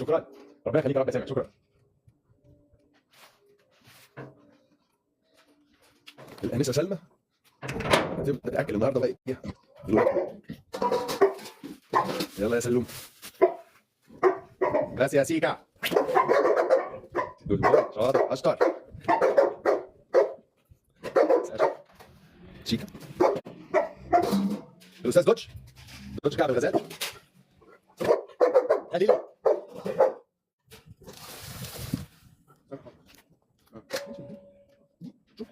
شكرا، ربنا يخليك يا رب يا سامح، شكرا. الانسه سلمى هتتاكل النهارده بقى ايه دلوقتي. يلا يا سلوم، بس يا سيكا شاطر اشطر. شيكا الاستاذ دوتش كعب الغزال. ادي له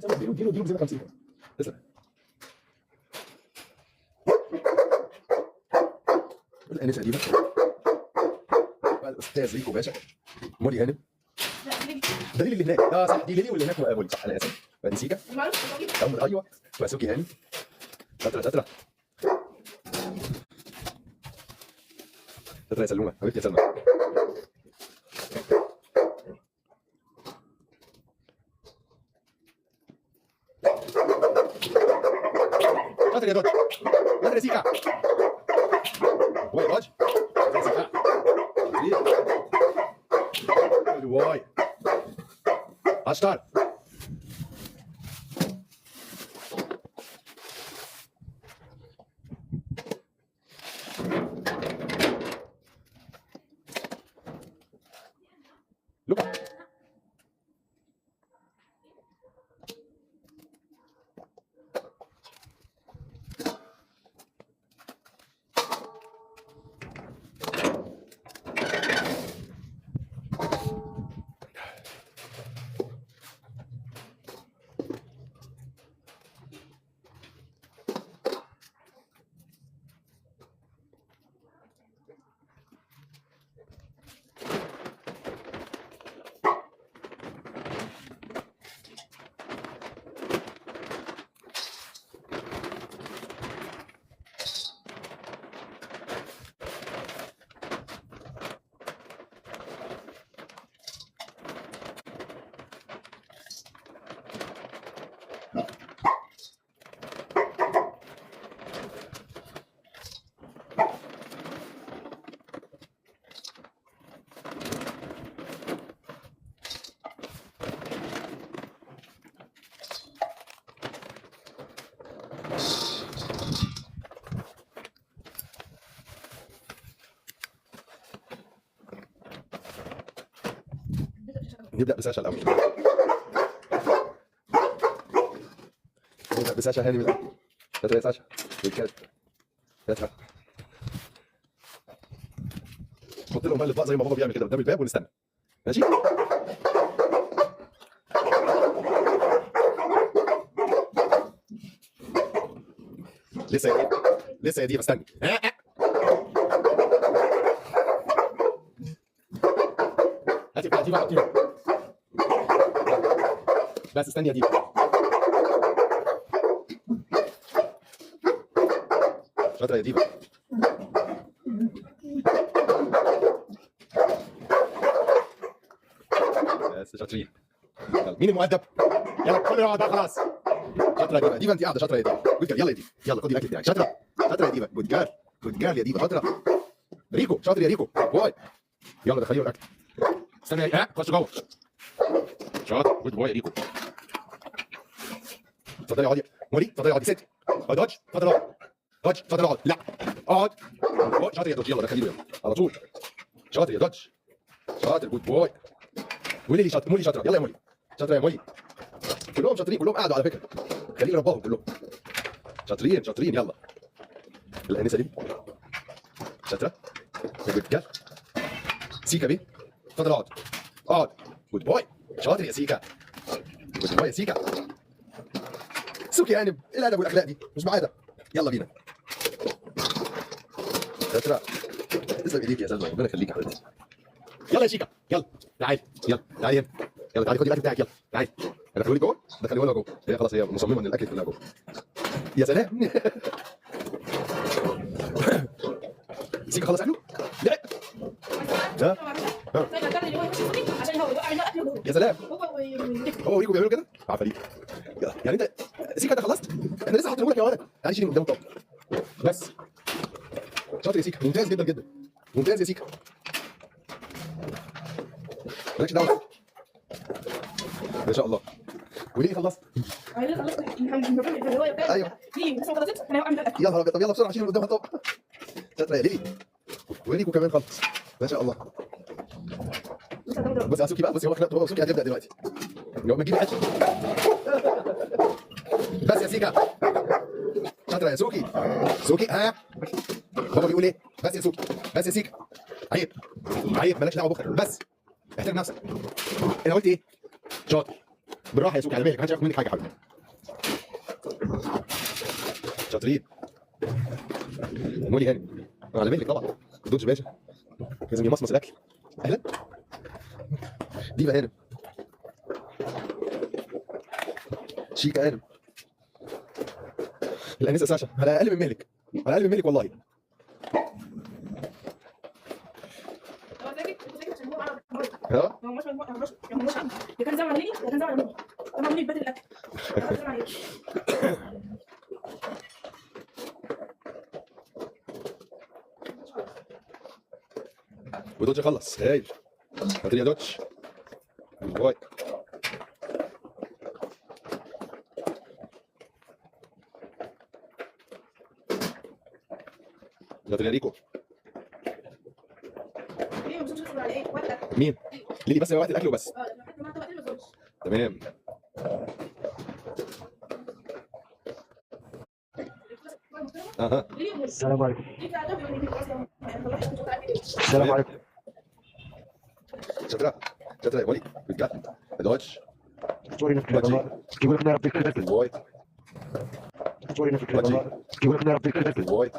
اديله 250 تسلم. الانسه دي بقى الاستاذ ريكو باشا، مولي هانم. ده ليلي اللي هناك، صح، دي ليلي واللي هناك مولي، صح، انا اسف. بعدين سيكا ايوه، واسوكي هانم. شاطره شاطره شاطره يا سلومه حبيبتي يا سلمى. شاطر يا دوج، شاطر يا سيكا. واي دوج يا سيكا. واي اشطر. لوكا نبدأ بساشا الأول. نبدأ بساشا هاني من الأول. شاطرة يا ساشا بالكلب. شاطرة. حط لهم بقى الأطباق زي ما بابا بيعمل كده قدام الباب ونستنى. ماشي؟ لسه يا ديفا استني. هاتي بقى ديفا حطيها. بس استني يا ديفا. شاطرة يا ديفا. بس شاطرين. مين المؤدب؟ يلا كله يقعد بقى خلاص. شاطرة يا ديفا، ديفا انت قاعدة. شاطرة يا ديفا. جود جيرل. يلا يا ديفا، يلا خدي الاكل بتاعك. شاطرة يا ديفا. جود جيرل، جود جيرل يا ديفا. شاطرة. ريكو، شاطر يا ريكو. باي. يلا دخليه الاكل. استنى يا خش جوه. شاطر، جود باي يا ريكو. اتفضلي اقعدي. مولي اتفضلي اقعدي. ست. دوج اتفضل اقعد. دوج اتفضل اقعد. لا اقعد. شاطر يا دوج. يلا دخليه يلا على طول. شاطر يا دوج. شاطر، جود باي. قولي لي شاطر. مولي شاطرة. يلا يا مولي. شاطرة يا مولي. كلهم شاطرين، كلهم قعدوا على فكرة. خليه يرباهم كلهم. شاطرين شاطرين. يلا الانسه دي شاطرة. جود جيرل. سيكا بيه اتفضل اقعد. اقعد. جود باي. شاطر يا سيكا. جود باي يا سيكا. سوكي يعني ايه الادب والاخلاق دي؟ مش معاده. يلا بينا. شاطرة. تسلم ايديك يا سلمى، ربنا يخليك يا حبيبتي. يلا يا شيكا، يلا تعالي. يلا تعالي هنا. يلا تعالي خدي الاكل بتاعك. يلا تعالي. ادخليه لك جوه. دخليه ولا جوه. هي خلاص هي مصممه ان الاكل كلها جوه. يا سلام. سيكا خلص اكله؟ لا. ها؟ يا سلام. هو وريكو بيعملوا كده؟ عفاريت. يعني انت سيكا انت خلصت؟ انا لسه حاطه لك يا ولد. تعالى شيلي من قدام الطاوله. بس شاطر يا سيكا، ممتاز جدا جدا. ممتاز يا سيكا. مالكش دعوه. ما شاء الله. وليه خلصت؟ ايوه. يا نهار ابيض، طب يلا بسرعه شيل من قدام الطاوله. شاطره يا ليلي. وليكو كمان خلص. ما شاء الله. بصي على سوكي بقى، بصي هو سوكي هتبدا دلوقتي. لو ما تجيبي حاجه. بس يا سيكا. شاطره يا سوكي. سوكي ها. بابا بيقول ايه؟ بس يا سوكي. بس يا سيكا. عيب. عيب مالكش دعوه بكره بس. احترم نفسك. انا قلت ايه؟ شاطر. بالراحه يا سوكي على بالك، ما حدش ياخد منك حاجه يا حبيبي. شاطرين. مولي هاني. على بالك طبعا. دوج باشا. لازم يمصمص الاكل. اهلا. ديفا هانم. شيكا هانم. الانسه ساشا على اقل من مالك. على اقل من مالك والله. ها؟ كان زمان لي كان زمان انا مني بدل الاكل. ودوتش خلص هايل. هاتي يا دوتش. باي. هاتي يا ريكو. مين؟ ليلي بس وقت الاكل وبس. تمام. اها. السلام عليكم. السلام عليكم. شاطرة. شاطرة يا ولي. رجعت. دوتش. تورينا فكرة الله. كيقول لك نعرف فكرة الوايت. تورينا فكرة الله. كيقول لك نعرف فكرة الوايت.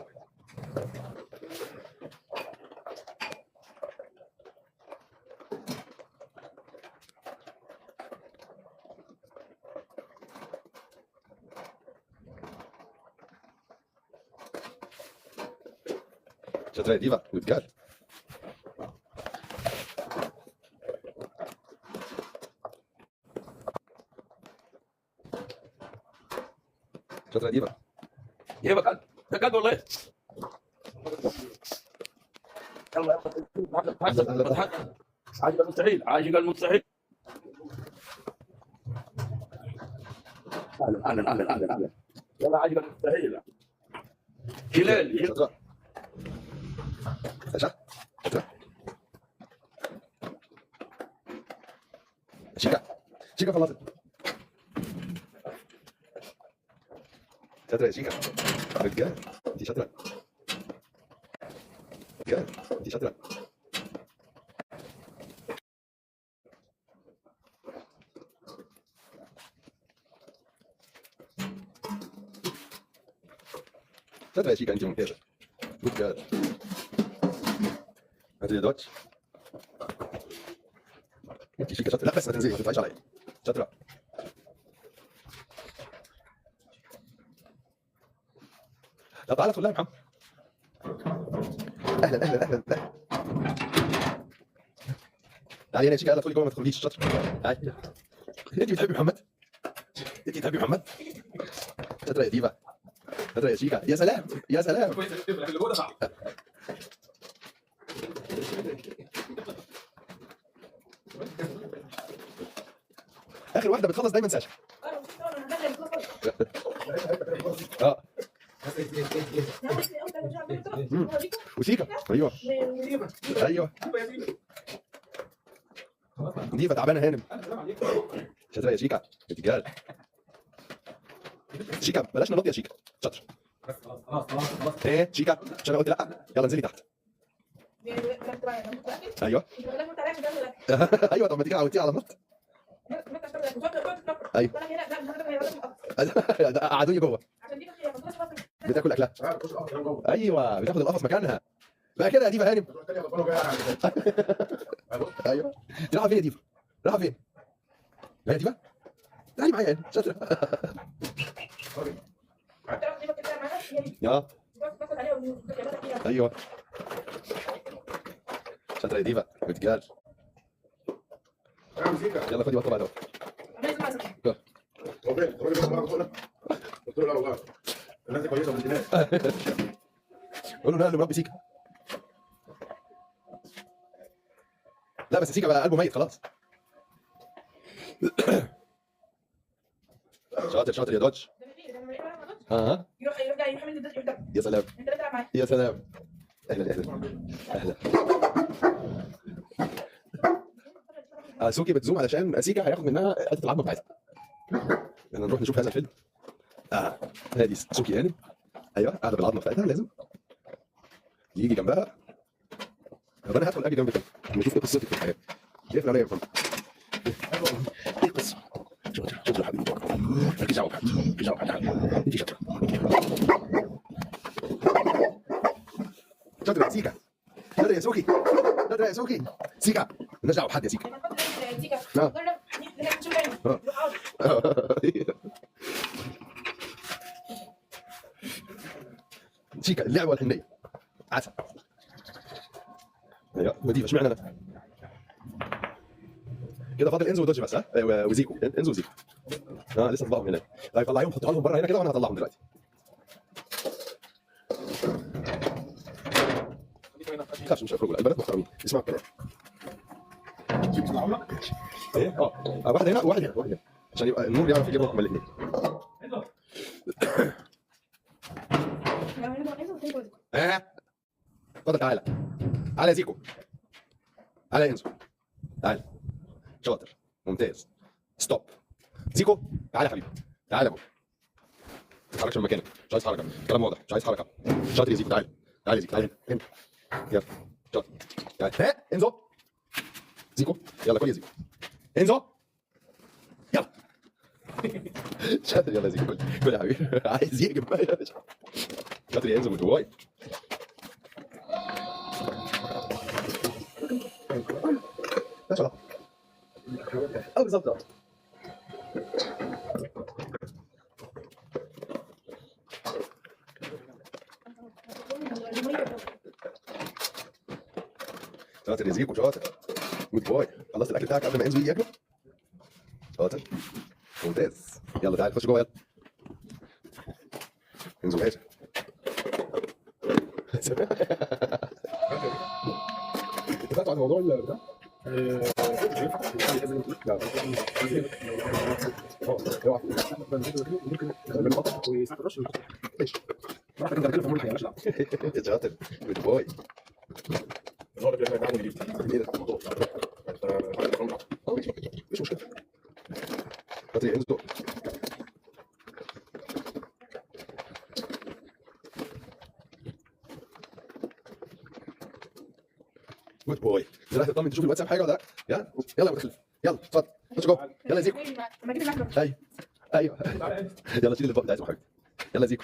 شاطرة يا ديفا وبجد. شاطرة يا ديفا. يا بكال بكال والله. يلا عاشق المستحيل، عاشق المستحيل. اهلا اهلا اهلا اهلا. يلا عاشق المستحيل. هلال. شاطرة. شاطرة. شاطرة. شيكا. شيكا خلصت. شاطرة يا شيكا. رجال. انتي شاطرة. رجال. انتي شاطرة. شاطرة يا شيكا، انتي ممتازة. رجال. هاتي يا دوتش. انتي شيكا شاطرة. لا بس ما تنزلي، ما تطلعيش عليا. شاطرة. طب تعالى ادخل لها يا محمد. اهلا اهلا اهلا اهلا. تعالي هنا يا شيكا، يلا ادخلي جوه ما تدخليش. شاطر. تعالي. انت بتحبي محمد؟ انت بتحبي محمد؟ شاطره يا ديفا. شاطره يا شيكا. يا سلام يا سلام. اخر واحده بتخلص دايما ساشا. اه. وسيكا. ايوه ايوه. ديفا تعبانه هانم. شاطره يا شيكا. رجال. شيكا بلاش ننط يا شيكا. شاطر. ايه شيكا عشان انا قلت لا. يلا انزلي تحت. ايوه. ايوه طب ما تيجي عودتيها على النط. ايوه. قعدوني جوه. بتاكل اكلها. ايوه بتاخد القفص مكانها. بقى كده يا ديفا هانم. ايوه. انت رايحه فين يا ديفا؟ رايحه فين؟ يا ديفا؟ تعالي معايا هنا. شاطره. يا ايوه. شاطره يا ديفا. رجال. يلا خدي وقت بعد. هو فين؟ الراجل ده معاه بطولة؟ قلت له لا والله الناس دي كويسه ومدينات. قول له انا اللي مربي سيكا. لا بس سيكا بقى قلبه ميت خلاص. شاطر شاطر يا دوج. ها يروح جاي يروح يمد يروح يا سلام انت اللي تلعب معايا. يا سلام. اهلا اهلا اهلا. سوكي بتزوم علشان سيكا هياخد منها حته العظمه بتاعتها. احنا نروح نشوف هذا الفيلم. هذه سوكي هانم. ايوه قاعده بالعظمه بتاعتها لازم يجي جنبها. طب انا هدخل اجي جنبك نشوف ايه قصتك في الحياه. اقفل عليا يا فندم. ايه القصه؟ شاطر شاطر يا حبيبي. مالكيش دعوه بحد. مالكيش دعوه بحد. انت شاطره. شاطر يا سيكا. شاطر يا سوكي. شاطر يا سوكي. سيكا مالناش دعوه بحد يا سيكا. نعم. سيكا اللعبه والحنيه. عسل. ايوه ودي اشمعنى انا؟ كده فاضل انزو ودوج بس ها وزيكو. انزو وزيكو. لسه طلعهم هنا. طيب طلعيهم حطها لهم بره هنا كده وانا هطلعهم دلوقتي. ما تخافش مش هيخرجوا. البنات محترمين اسمعوا الكلام. ايه واحد هنا وواحد هنا وواحد هنا عشان يبقى النور يعرف يجيبهم هما الاثنين. اتفضل تعالى. تعالى يا زيكو. تعالى يا انزو. تعالى. شاطر. ممتاز. ستوب. زيكو تعالى يا حبيبي. تعالى يا ابو. ما تتحركش من مكانك. مش عايز حركه. الكلام واضح. مش عايز حركه. شاطر يا زيكو. تعالى. تعالى يا زيكو. تعالى هنا. يلا. شاطر. تعالى. انزو. زيكو. يلا كل يا زيكو. انزو. يلا. شاطر. يلا يا زيكو. كل يا حبيبي. عايز يهجم بقى. شاطر يا انزو من جواي. ما شاء الله. بالظبط. شاطر يا زيكو. شاطر. جود بوي. خلصت الاكل بتاعك قبل ما انزو يجي ياكله. شاطر. ممتاز. يلا تعالى خش جوه يلا. انزو ماشي. اتفقت على موضوع البتاع؟ شاطر. جود بوي. مش مشكلة. شاطر يا انزو. جود بوي. رايح تطمن تشوف الواتساب حاجه ولا لا؟ يلا يا متخلف. يلا اتفضل خش جوه. يلا يا زيكو. ايوه ايوه. يلا شيل الفوق بتاعتهم حبيبي. يلا يا زيكو.